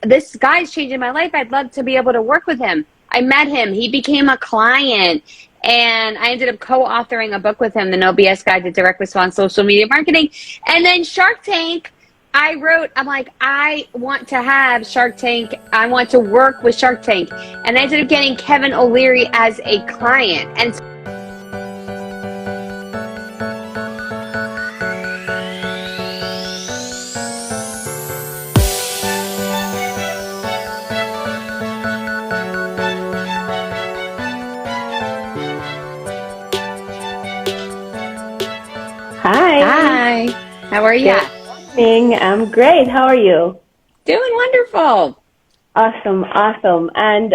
this guy's changing my life. I'd love to be able to work with him. I met him. He became a client. And I ended up co-authoring a book with him, The No BS Guide to Direct Response Social Media Marketing. And then Shark Tank, I'm like, I want to have Shark Tank. I want to work with Shark Tank. And I ended up getting Kevin O'Leary as a client. And Hi. How are you? Good morning. I'm great. How are you? Doing wonderful. Awesome. And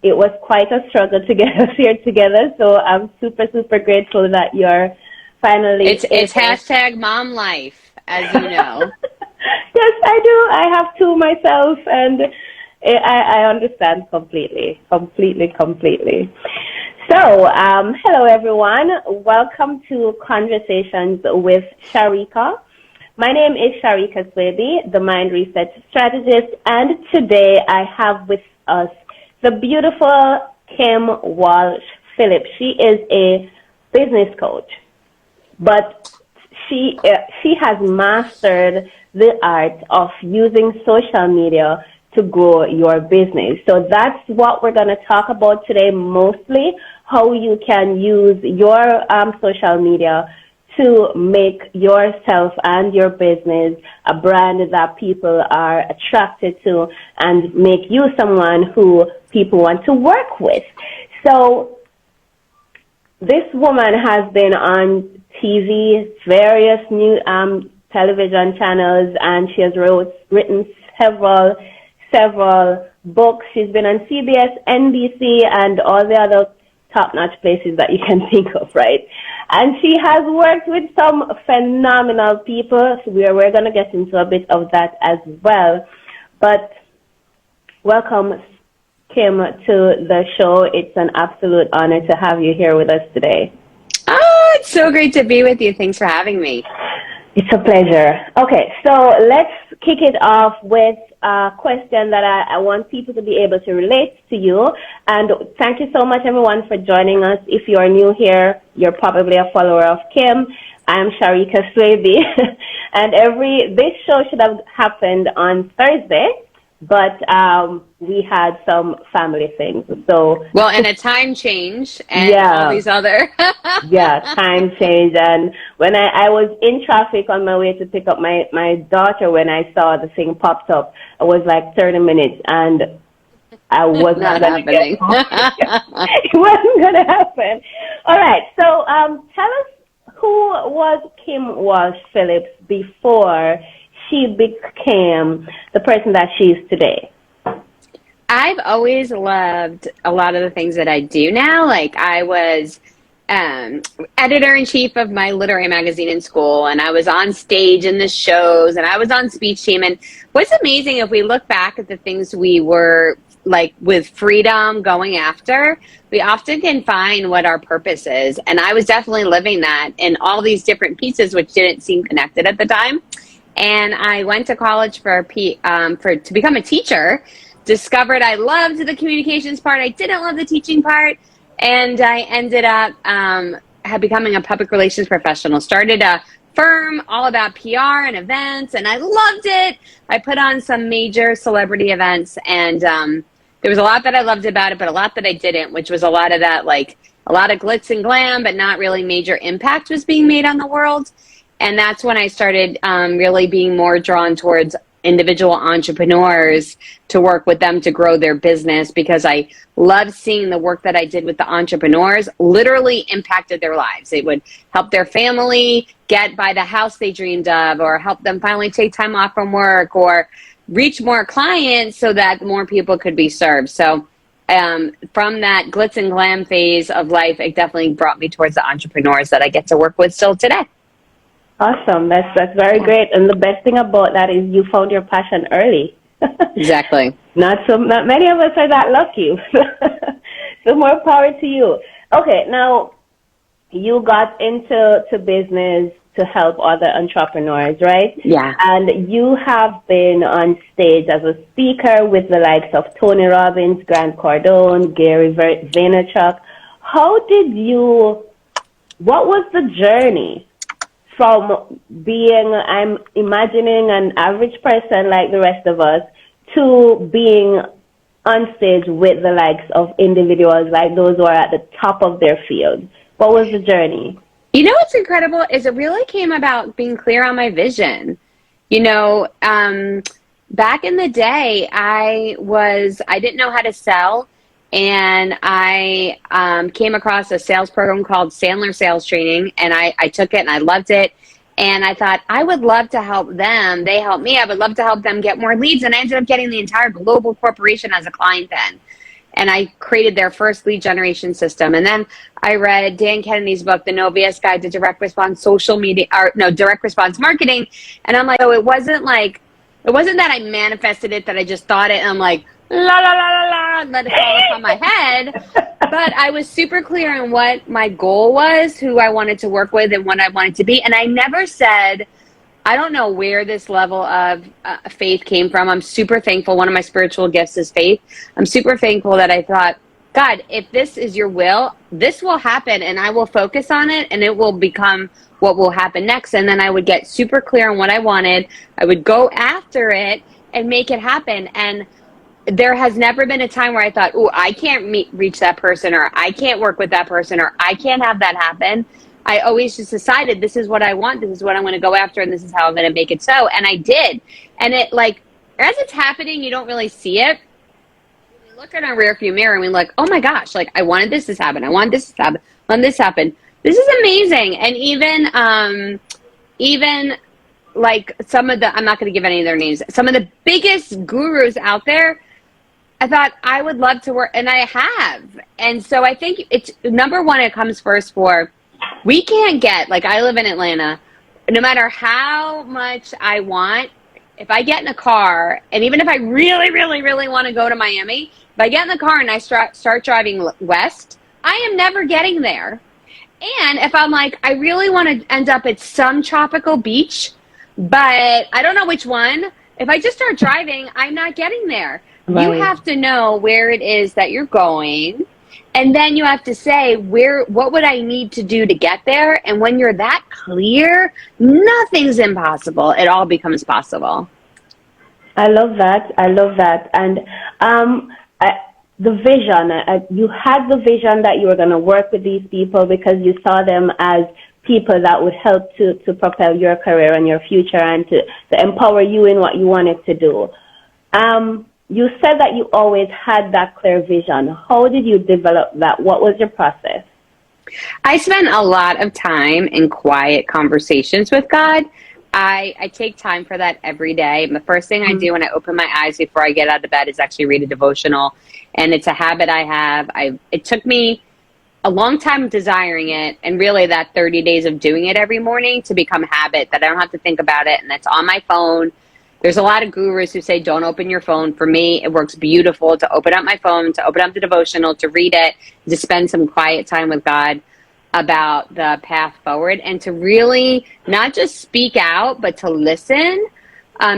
it was quite a struggle to get us here together. So I'm super grateful that you're finally. It's hashtag mom life, as you know. Yes, I do. I have two myself, and I understand completely. So, hello everyone. Welcome to Conversations with Sharika. My name is Sharika Swaby, the Mind Reset Strategist, and today I have with us the beautiful Kim Walsh-Phillips. She is a business coach, but she has mastered the art of using social media to grow your business. So that's what we're going to talk about today, mostly how you can use your social media to make yourself and your business a brand that people are attracted to and make you someone who people want to work with. So this woman has been on TV, various new television channels, and she has written several books. She's been on CBS, NBC, and all the other top-notch places that you can think of, right? And she has worked with some phenomenal people. So we're going to get into a bit of that as well. But welcome, Kim, to the show. It's an absolute honor to have you here with us today. Oh, it's so great to be with you. Thanks for having me. It's a pleasure. Okay, so let's kick it off with a question that I want people to be able to relate to you. And thank you so much, everyone, for joining us. If you are new here, you're probably a follower of Kim. I'm Sharika Swaby. And this show should have happened on Thursday, but we had some family things. So and a time change and all these other. Time change. And when I was in traffic on my way to pick up my daughter, when I saw the thing popped up, I was like 30 minutes, and I was not going to get home. It wasn't going to happen. All right. So tell us, who was Kim Walsh-Phillips before she became the person that she is today? I've always loved a lot of the things that I do now. Like, I was editor-in-chief of my literary magazine in school, and I was on stage in the shows, and I was on speech team. And what's amazing, if we look back at the things we were like with freedom going after, we often can find what our purpose is. And I was definitely living that in all these different pieces, which didn't seem connected at the time. And I went to college to become a teacher, discovered I loved the communications part. I didn't love the teaching part. And I ended up becoming a public relations professional, started a firm all about PR and events, and I loved it. I put on some major celebrity events, and there was a lot that I loved about it, but a lot that I didn't, which was a lot of that, like a lot of glitz and glam, but not really major impact was being made on the world. And that's when I started really being more drawn towards individual entrepreneurs, to work with them to grow their business, because I loved seeing the work that I did with the entrepreneurs literally impacted their lives. It would help their family get by the house they dreamed of, or help them finally take time off from work, or reach more clients so that more people could be served. So from that glitz and glam phase of life, it definitely brought me towards the entrepreneurs that I get to work with still today. Awesome. That's very great. And the best thing about that is you found your passion early. Exactly. Not many of us are that lucky. So more power to you. Okay, now you got into business to help other entrepreneurs, right? Yeah. And you have been on stage as a speaker with the likes of Tony Robbins, Grant Cardone, Gary Vaynerchuk. What was the journey from being, I'm imagining, an average person like the rest of us, to being on stage with the likes of individuals like those who are at the top of their field? What was the journey? You know what's incredible is it really came about being clear on my vision. You know, back in the day, I didn't know how to sell, and I came across a sales program called Sandler Sales Training, and I took it and I loved it. And I thought, I would love to help them. They helped me. I would love to help them get more leads. And I ended up getting the entire global corporation as a client then. And I created their first lead generation system. And then I read Dan Kennedy's book, The No BS Guide to Direct Response Direct Response Marketing. And I'm like, oh, it wasn't that I manifested it, that I just thought it. And I'm like, la, la, la, la, la, and let it fall upon my head. But I was super clear on what my goal was, who I wanted to work with, and what I wanted to be. And I never said, I don't know where this level of faith came from. I'm super thankful. One of my spiritual gifts is faith. I'm super thankful that I thought, God, if this is your will, this will happen, and I will focus on it, and it will become what will happen next. And then I would get super clear on what I wanted. I would go after it and make it happen. And there has never been a time where I thought, oh, I can't reach that person, or I can't work with that person, or I can't have that happen. I always just decided, this is what I want, this is what I'm going to go after, and this is how I'm going to make it so. And I did. And it, like, as it's happening, you don't really see it. We look in our rearview mirror and we look, oh my gosh, like, I wanted this to happen. I wanted this to happen. I wanted this to happen. This is amazing. And even like some of the, I'm not going to give any of their names, some of the biggest gurus out there, I thought I would love to work, and I have. And so I think it's, number one, it comes first for, we can't get, like, I live in Atlanta, no matter how much I want, if I get in a car, and even if I really, really, really want to go to Miami, if I get in the car and I start driving west, I am never getting there. And if I'm like, I really want to end up at some tropical beach, but I don't know which one, if I just start driving, I'm not getting there. Right. You have to know where it is that you're going, and then you have to say, what would I need to do to get there? And when you're that clear, nothing's impossible. It all becomes possible. I love that. I love that. And the vision, you had the vision that you were going to work with these people because you saw them as people that would help to propel your career and your future, and to empower you in what you wanted to do. You said that you always had that clear vision. How did you develop that? What was your process? I spent a lot of time in quiet conversations with God. I take time for that every day. The first thing I do when I open my eyes before I get out of bed is actually read a devotional. And it's a habit I have. It took me a long time desiring it, and really that 30 days of doing it every morning to become a habit that I don't have to think about it, and it's on my phone. There's a lot of gurus who say, don't open your phone. For me, it works beautiful to open up my phone, to open up the devotional, to read it, to spend some quiet time with God about the path forward, and to really not just speak out, but to listen.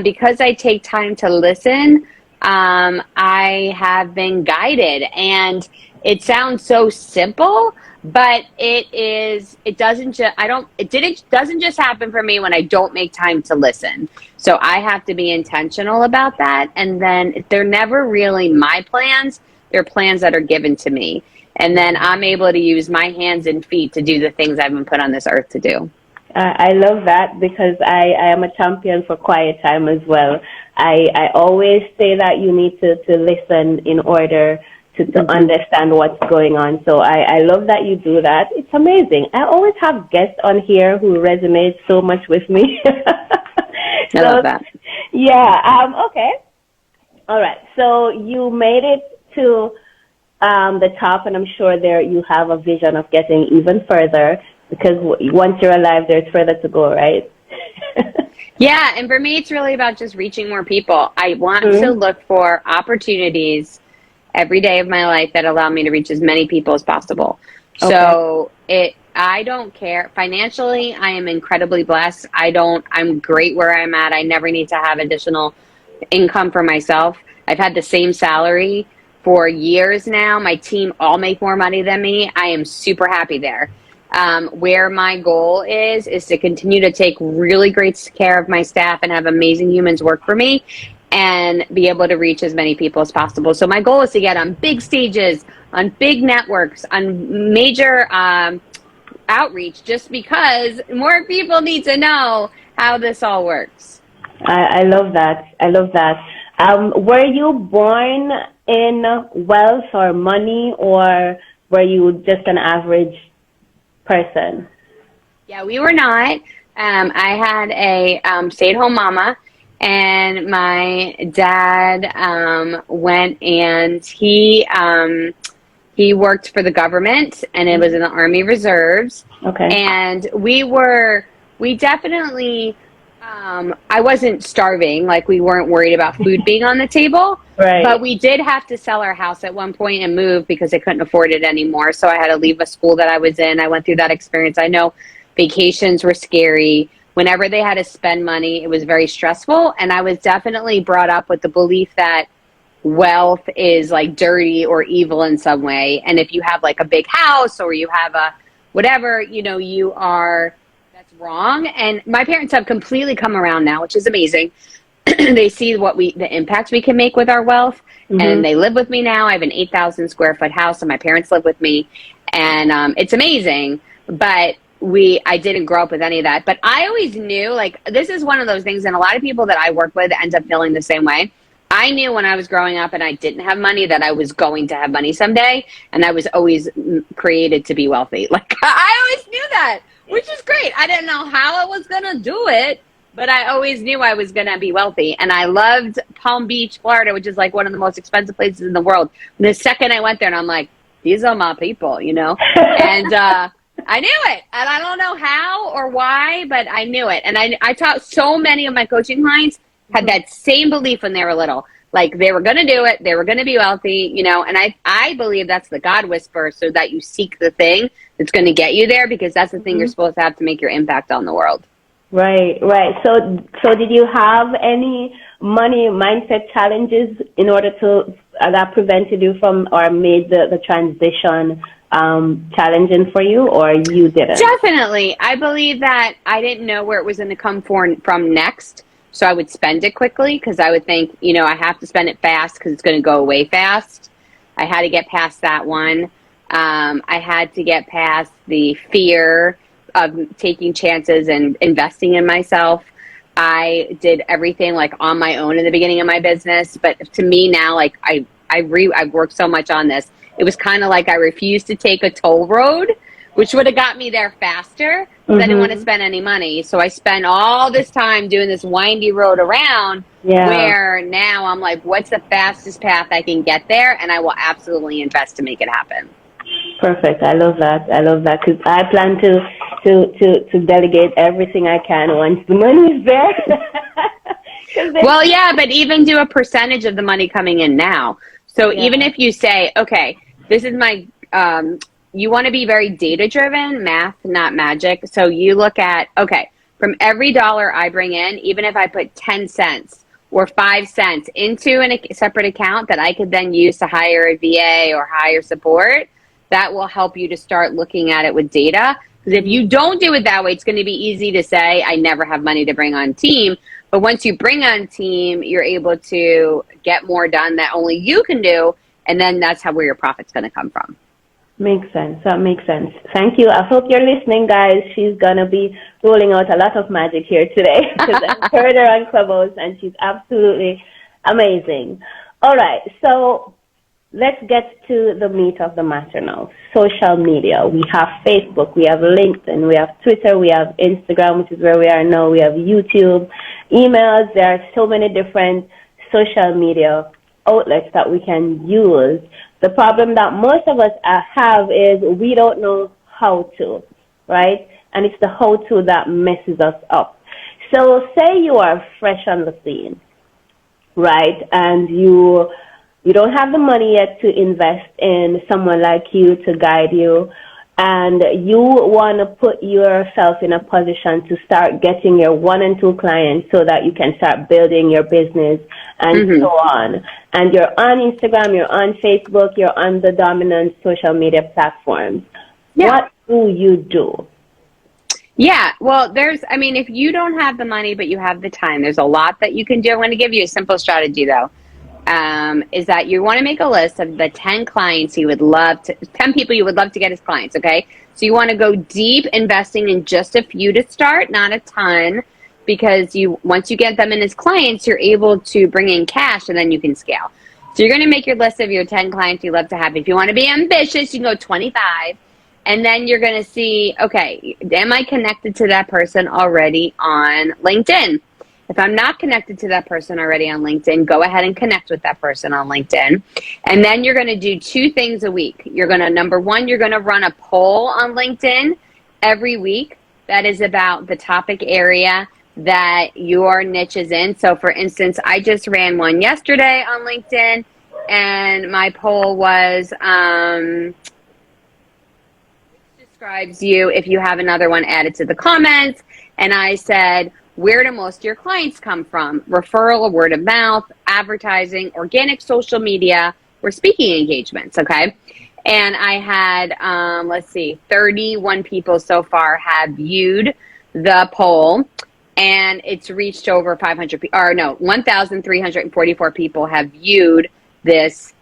Because I take time to listen, I have been guided. And it sounds so simple, but it doesn't just happen for me when I don't make time to listen. So I have to be intentional about that. And then they're never really my plans. They're plans that are given to me. And then I'm able to use my hands and feet to do the things I've been put on this earth to do. I love that, because I am a champion for quiet time as well. I always say that you need to listen in order to understand what's going on. So I love that you do that. It's amazing. I always have guests on here who resonate so much with me. I love that. Yeah. Okay. All right. So you made it to the top, and I'm sure there you have a vision of getting even further, because once you're alive, there's further to go, right? Yeah. And for me, it's really about just reaching more people. I want to look for opportunities every day of my life that allow me to reach as many people as possible. Okay. So I don't care. Financially, I am incredibly blessed. I'm great where I'm at. I never need to have additional income for myself. I've had the same salary for years now. My team all make more money than me. I am super happy there. Where my goal is to continue to take really great care of my staff and have amazing humans work for me and be able to reach as many people as possible. So my goal is to get on big stages, on big networks, on major outreach, just because more people need to know how this all works. I love that. I love that. Were you born in wealth or money, or were you just an average person? Yeah, we were not. I had a stay-at-home mama, and my dad went and he worked for the government, and it was in the Army Reserves. Okay. And we definitely, I wasn't starving, like we weren't worried about food being on the table. Right. But we did have to sell our house at one point and move because I couldn't afford it anymore. So I had to leave a school that I was in. I went through that experience. I know vacations were scary. Whenever they had to spend money, it was very stressful. And I was definitely brought up with the belief that wealth is like dirty or evil in some way. And if you have like a big house or you have a whatever, that's wrong. And my parents have completely come around now, which is amazing. They see the impact we can make with our wealth. Mm-hmm. And they live with me now. I have an 8,000 square foot house and my parents live with me. And it's amazing. But I didn't grow up with any of that. But I always knew, like, this is one of those things, and a lot of people that I work with end up feeling the same way. I knew when I was growing up and I didn't have money that I was going to have money someday. And I was always created to be wealthy. Like, I always knew that, which is great. I didn't know how I was going to do it, but I always knew I was going to be wealthy. And I loved Palm Beach, Florida, which is like one of the most expensive places in the world. And the second I went there, and I'm like, these are my people, And I knew it. And I don't know how or why, but I knew it. And I taught so many of my coaching clients had that same belief when they were little. Like, they were going to do it. They were going to be wealthy, And I believe that's the God whisper, so that you seek the thing that's going to get you there, because that's the thing you're supposed to have to make your impact on the world. Right. So did you have any money mindset challenges in order to that prevented you from or made the transition challenging for you, or you didn't? Definitely. I believe that I didn't know where it was going to come from next. So I would spend it quickly because I would think, I have to spend it fast because it's going to go away fast. I had to get past that one. I had to get past the fear of taking chances and investing in myself. I did everything like on my own in the beginning of my business. But to me now, like I've worked so much on this. It was kind of like I refused to take a toll road, which would have got me there faster. I didn't want to spend any money. So I spent all this time doing this windy road around where now I'm like, what's the fastest path I can get there? And I will absolutely invest to make it happen. Perfect. I love that. Because I plan to delegate everything I can once the money is there. Well, yeah, but even do a percentage of the money coming in now. So even if you say, okay, this is my, you want to be very data-driven, math, not magic. So you look at, okay, from every dollar I bring in, even if I put 10 cents or 5 cents into a separate account that I could then use to hire a VA or hire support, that will help you to start looking at it with data. Because if you don't do it that way, it's going to be easy to say, I never have money to bring on team. But once you bring on team, you're able to get more done that only you can do. And then that's where your profit's going to come from. Makes sense. That makes sense. Thank you. I hope you're listening, guys. She's going to be rolling out a lot of magic here today because I've heard her on Clubhouse and she's absolutely amazing. All right. So let's get to the meat of the matter now. Social media. We have Facebook, we have LinkedIn, we have Twitter, we have Instagram, which is where we are now. We have YouTube, emails. There are so many different social media outlets that we can use. The problem that most of us have is we don't know how to, right? And it's the how to that messes us up. So say you are fresh on the scene, right? And you don't have the money yet to invest in someone like you to guide you. and you want to put yourself in a position to start getting your 1 and 2 clients so that you can start building your business and so on. And you're on Instagram, you're on Facebook, you're on the dominant social media platforms. Yeah. What do you do? Yeah, well, if you don't have the money but you have the time, there's a lot that you can do. I'm going to give you a simple strategy, though. Is that you want to make a list of the 10 clients 10 people you would love to get as clients, okay? So you want to go deep, investing in just a few to start, not a ton, because once you get them in as clients, you're able to bring in cash and then you can scale. So you're going to make your list of your 10 clients you love to have. If you want to be ambitious, you can go 25. And then you're going to see, okay, am I connected to that person already on LinkedIn? If I'm not connected to that person already on LinkedIn, go ahead and connect with that person on LinkedIn. And then you're going to do 2 things a week. Number 1, you're going to run a poll on LinkedIn every week that is about the topic area that your niche is in. So for instance, I just ran one yesterday on LinkedIn, and my poll was, describes you if you have another one added to the comments. And I said, where do most of your clients come from? Referral, word of mouth, advertising, organic social media, or speaking engagements, okay? And I had, 31 people so far have viewed the poll, and it's reached over 1,344 people have viewed this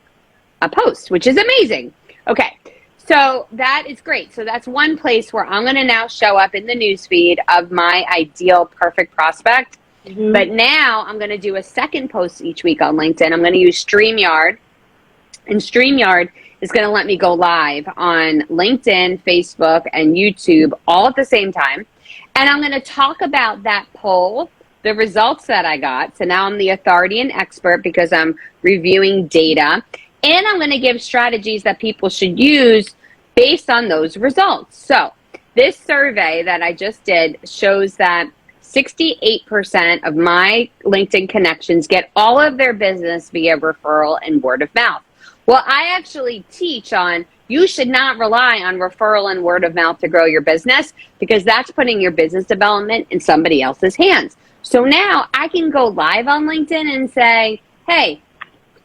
post, which is amazing. Okay. So that is great. So that's one place where I'm going to now show up in the newsfeed of my ideal perfect prospect. But now I'm going to do a second post each week on LinkedIn. I'm going to use StreamYard. And StreamYard is going to let me go live on LinkedIn, Facebook, and YouTube all at the same time. And I'm going to talk about that poll, the results that I got. So now I'm the authority and expert because I'm reviewing data. And I'm going to give strategies that people should use based on those results. So this survey that I just did shows that 68% of my LinkedIn connections get all of their business via referral and word of mouth. Well, I actually teach on you should not rely on referral and word of mouth to grow your business, because that's putting your business development in somebody else's hands. So now I can go live on LinkedIn and say, hey,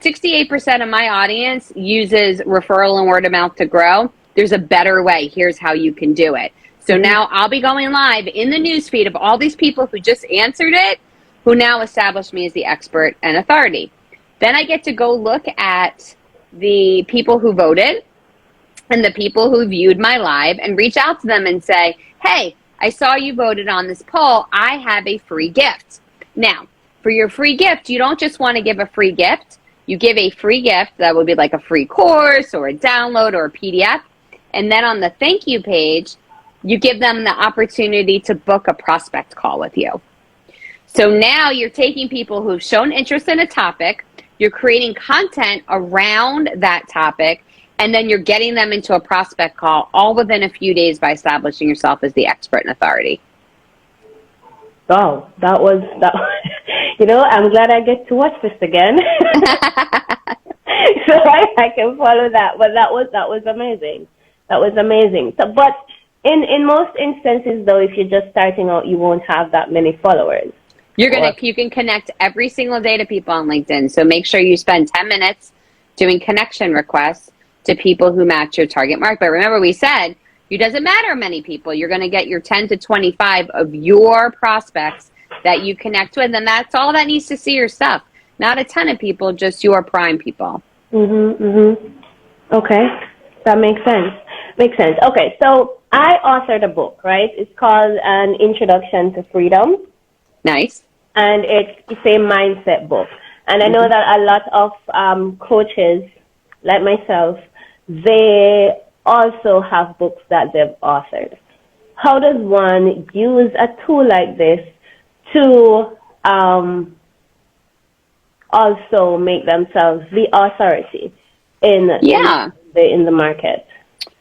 68% of my audience uses referral and word of mouth to grow. There's a better way. Here's how you can do it. So now I'll be going live in the newsfeed of all these people who just answered it, who now established me as the expert and authority. Then I get to go look at the people who voted and the people who viewed my live and reach out to them and say, hey, I saw you voted on this poll. I have a free gift. Now, for your free gift, you don't just want to give a free gift. You give a free gift that would be like a free course or a download or a PDF. And then on the thank you page, you give them the opportunity to book a prospect call with you. So now you're taking people who've shown interest in a topic, you're creating content around that topic, and then you're getting them into a prospect call all within a few days by establishing yourself as the expert and authority. Oh, that was. I'm glad I get to watch this again. So I can follow that. But that was amazing. That was amazing. So, but in most instances, though, if you're just starting out, you won't have that many followers. You can connect every single day to people on LinkedIn. So make sure you spend 10 minutes doing connection requests to people who match your target market. But remember, we said it doesn't matter how many people. You're going to get your 10 to 25 of your prospects that you connect with, and that's all that needs to see your stuff. Not a ton of people, just your prime people. Okay, that makes sense. Okay, so I authored a book, right? It's called An Introduction to Freedom. Nice. And it's a mindset book. And I know that a lot of coaches, like myself, they also have books that they've authored. How does one use a tool like this to also make themselves the authority in the market?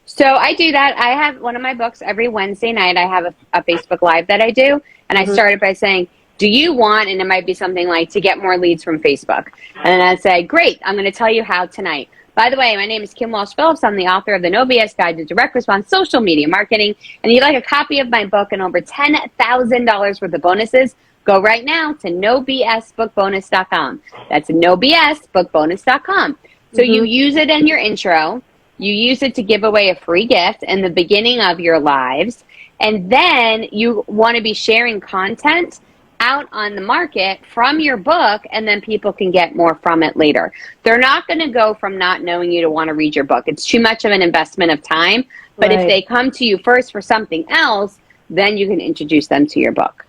So I do that. I have one of my books every Wednesday night. I have a Facebook Live that I do. And I started by saying, do you want, and it might be something like to get more leads from Facebook. And then I'd say, great, I'm going to tell you how tonight. By the way, my name is Kim Walsh-Phillips. I'm the author of the No BS Guide to Direct Response Social Media Marketing. And you'd like a copy of my book and over $10,000 worth of bonuses, go right now to nobsbookbonus.com. That's nobsbookbonus.com. So you use it in your intro. You use it to give away a free gift in the beginning of your lives. And then you want to be sharing content out on the market from your book, and then people can get more from it later. They're not going to go from not knowing you to want to read your book. It's too much of an investment of time. But if they come to you first for something else, then you can introduce them to your book.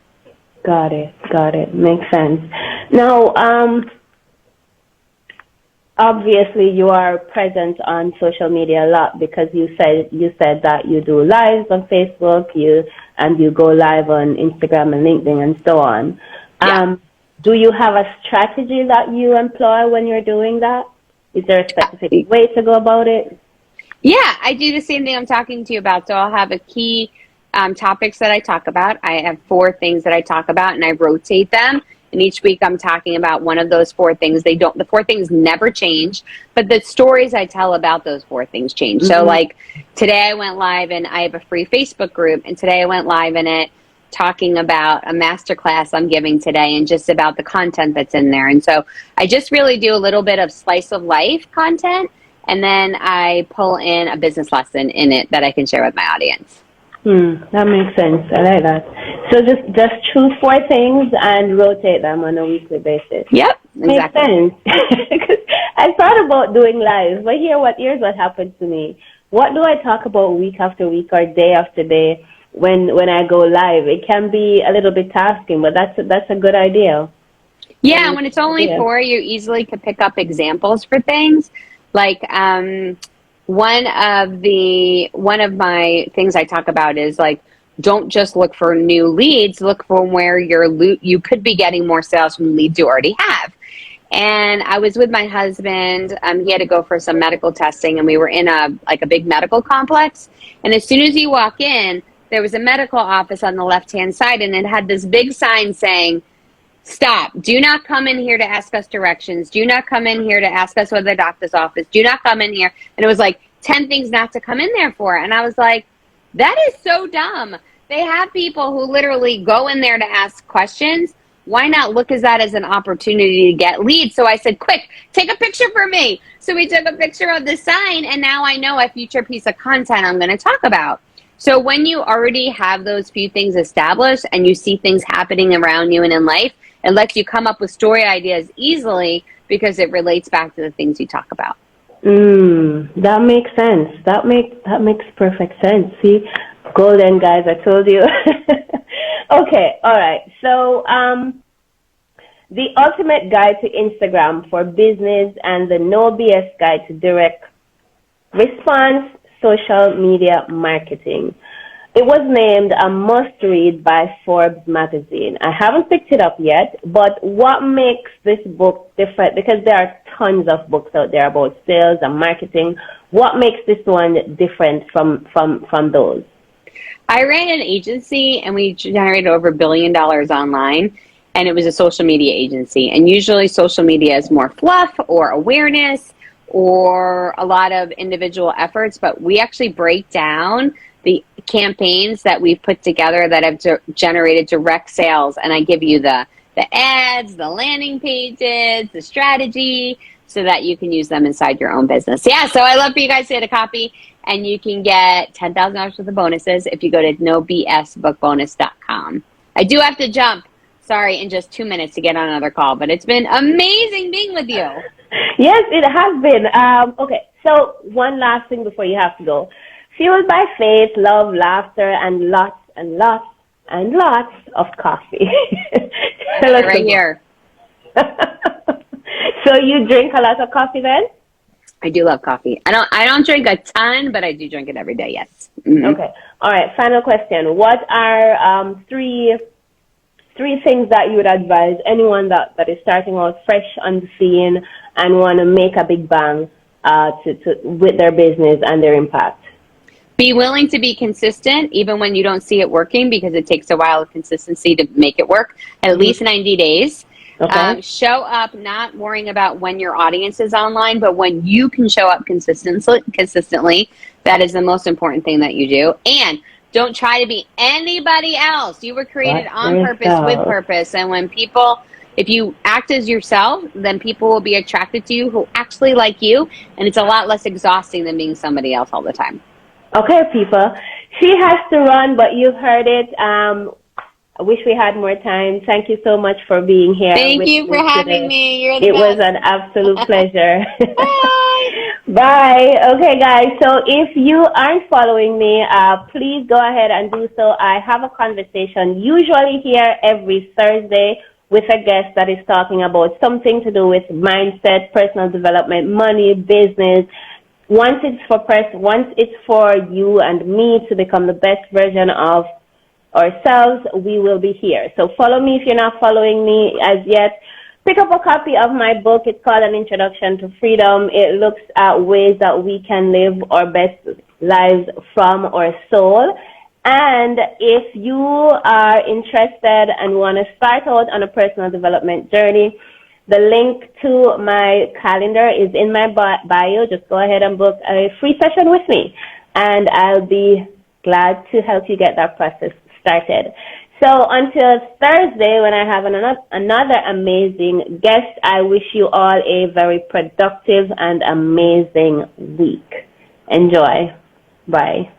Got it. Makes sense. Now, obviously you are present on social media a lot because you said that you do lives on Facebook, and you go live on Instagram and LinkedIn and so on. Yeah. Do you have a strategy that you employ when you're doing that? Is there a specific way to go about it? Yeah, I do the same thing I'm talking to you about. So I'll have a key topics that I talk about. I have 4 things that I talk about, and I rotate them. And each week I'm talking about one of those 4 things. The 4 things never change, but the stories I tell about those 4 things change. So like today I went live and I have a free Facebook group, and today I went live in it talking about a masterclass I'm giving today and just about the content that's in there. And so I just really do a little bit of slice of life content, and then I pull in a business lesson in it that I can share with my audience. That makes sense. I like that. So just choose 4 things and rotate them on a weekly basis. Yep, exactly. Makes sense. I thought about doing lives, but here's what happened to me. What do I talk about week after week or day after day when I go live? It can be a little bit tasking, but that's a good idea. Yeah, when it's only 4, you easily could pick up examples for things. Like one of my things I talk about is like, don't just look for new leads, look for where you could be getting more sales from leads you already have. And I was with my husband. He had to go for some medical testing, and we were in a big medical complex. And as soon as you walk in, there was a medical office on the left-hand side, and it had this big sign saying, stop. Do not come in here to ask us directions. Do not come in here to ask us where the doctor's office. Do not come in here. And it was like 10 things not to come in there for. And I was like, that is so dumb. They have people who literally go in there to ask questions. Why not look at that as an opportunity to get leads? So I said, quick, take a picture for me. So we took a picture of the sign, and now I know a future piece of content I'm going to talk about. So when you already have those few things established and you see things happening around you and in life, it lets you come up with story ideas easily because it relates back to the things you talk about. That makes sense. That makes perfect sense. See, golden, guys, I told you. Okay, all right. So the ultimate guide to Instagram for business and the No BS guide to direct response social media marketing. It was named a must-read by Forbes magazine. I haven't picked it up yet, but what makes this book different? Because there are tons of books out there about sales and marketing. What makes this one different from those? I ran an agency, and we generated over $1 billion online, and it was a social media agency. And usually social media is more fluff or awareness or a lot of individual efforts, but we actually break down the campaigns that we've put together that have generated direct sales, and I give you the ads, the landing pages, the strategy, so that you can use them inside your own business. Yeah, so I love for you guys to get a copy, and you can get $10,000 worth of bonuses if you go to nobsbookbonus.com. I do have to jump, sorry, in just 2 minutes to get on another call, but it's been amazing being with you. Yes, it has been. Okay, so one last thing before you have to go. Fueled by faith, love, laughter, and lots and lots and lots of coffee. Right here. So you drink a lot of coffee then? I do love coffee. I don't drink a ton, but I do drink it every day, yes. Okay. All right, final question. What are three things that you would advise anyone that is starting out fresh on the scene and want to make a big bang with their business and their impact? Be willing to be consistent even when you don't see it working, because it takes a while of consistency to make it work, at least 90 days. Okay. Show up, not worrying about when your audience is online, but when you can show up consistently. That is the most important thing that you do. And don't try to be anybody else. You were created on purpose, with purpose. And when if you act as yourself, then people will be attracted to you who actually like you. And it's a lot less exhausting than being somebody else all the time. Okay, people. She has to run, but you've heard it. I wish we had more time. Thank you so much for being here. Thank you for having me. You're the best. It was an absolute pleasure. Bye. Bye. Okay, guys. So if you aren't following me, please go ahead and do so. I have a conversation usually here every Thursday with a guest that is talking about something to do with mindset, personal development, money, business. Once it's for you and me to become the best version of ourselves, we will be here. So follow me if you're not following me as yet. Pick up a copy of my book. It's called An Introduction to Freedom. It looks at ways that we can live our best lives from our soul. And if you are interested and want to start out on a personal development journey, the link to my calendar is in my bio. Just go ahead and book a free session with me, and I'll be glad to help you get that process started. So until Thursday, when I have another amazing guest, I wish you all a very productive and amazing week. Enjoy. Bye.